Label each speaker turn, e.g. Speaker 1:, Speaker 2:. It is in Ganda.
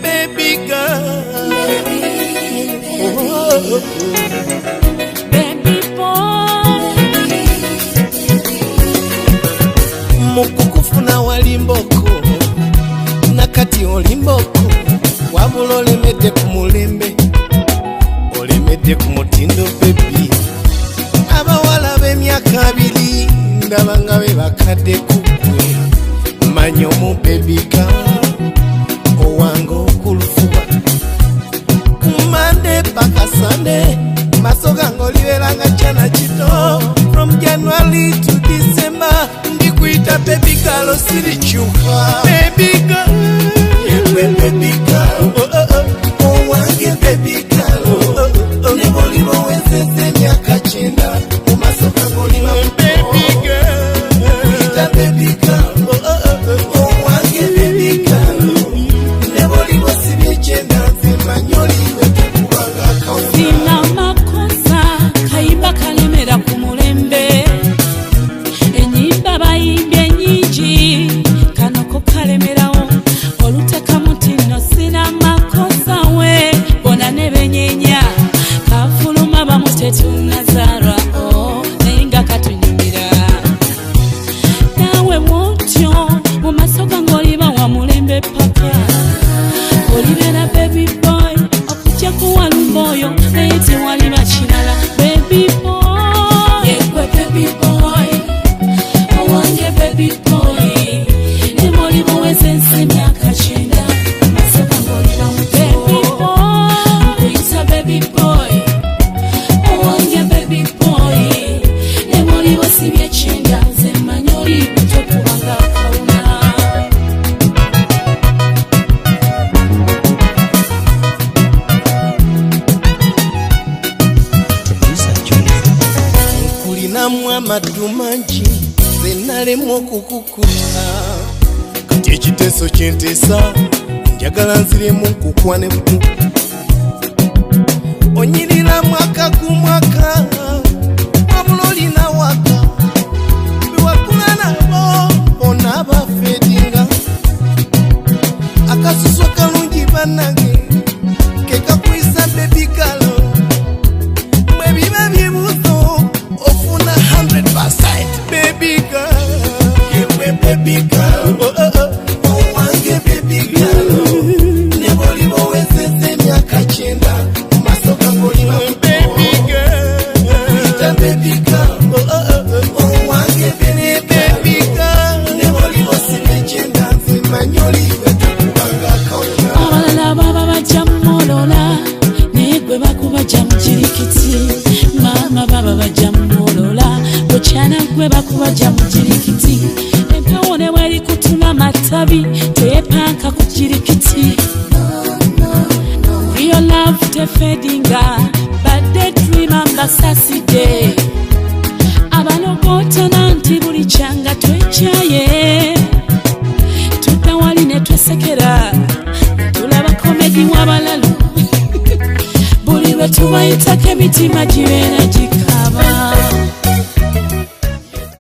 Speaker 1: baby girl,
Speaker 2: baby boy.
Speaker 1: Mukukufuna walimboko nakati olimboko wabula olemedde ku mulembe olemedde ku mutindo baby abawala b'emyaka abiri ndaba nga be bakadde kugwe manya omu baby girl owange okulufuba kumande paka sande maso gange oliberanga kyana kito from January to December ndikuyita baby girl osirikyuka baby girl yewe baby girl owange baby girl nebolibo wezeze emyaka 9 mu maso gange oliba baby girl kuyita baby girl owange baby girl nebolibo sibye 9 nzemanyi oliwe tekubanga akawuka
Speaker 2: Sina makosa kayimba kalemera ku mulembe enyimba bayimbye nyingi kanoko kalemerawo oluteka mutino sina makosa we bona nebenyenya kafuluma bamutetunazara nenga katunyumira nawe wotyo mu maso gange oliba wa mulembe paka olibera baby boy okujja kuwalumba oyo naye tewaliba kirala baby boy yekwe baby boy owange baby boy nemolibo wezensi emyaka 9 maso gange oliba mu baby boy nkuyisa baby boy owange baby boy nemolibo sibye 9 nze mmanyi oli tokubanga akawuna
Speaker 1: kulinamu amaddu mangi zenalemu okukukuta kati ekiteeso kyenteesa njagala nziremu nkukwane butu onyirira mwaka ku mwaka wabula olina waka bewakula nabo onaaba fedinga akasuso kalungi bannange kekakuyisa baby girl mwe biba bibuzo ofuna 100% baby girl yewe baby girl owange baby girl nebolibo wezeze emyaka 9 mu maso gange oliba baby girl kuyita baby girl owange baby girl nebolibo sibye 9 nzemanyi oliwe tekubanga akawuka
Speaker 2: abalala baba bajja mumolola naye gwe bakubajja mu kirikiti maama baba bajja mumolola bukyana gwe bakubajja mu kirikiti empewo ne bweri kutuma matabi teyepanka ku kirikiti real love tefedinga badde dreama mbasaside abalogootana nti buli kyanga twekyaye tudda wali ne twesekera tulaba komedi w'abalalu buli lwe tubayitako emitima gibeera gika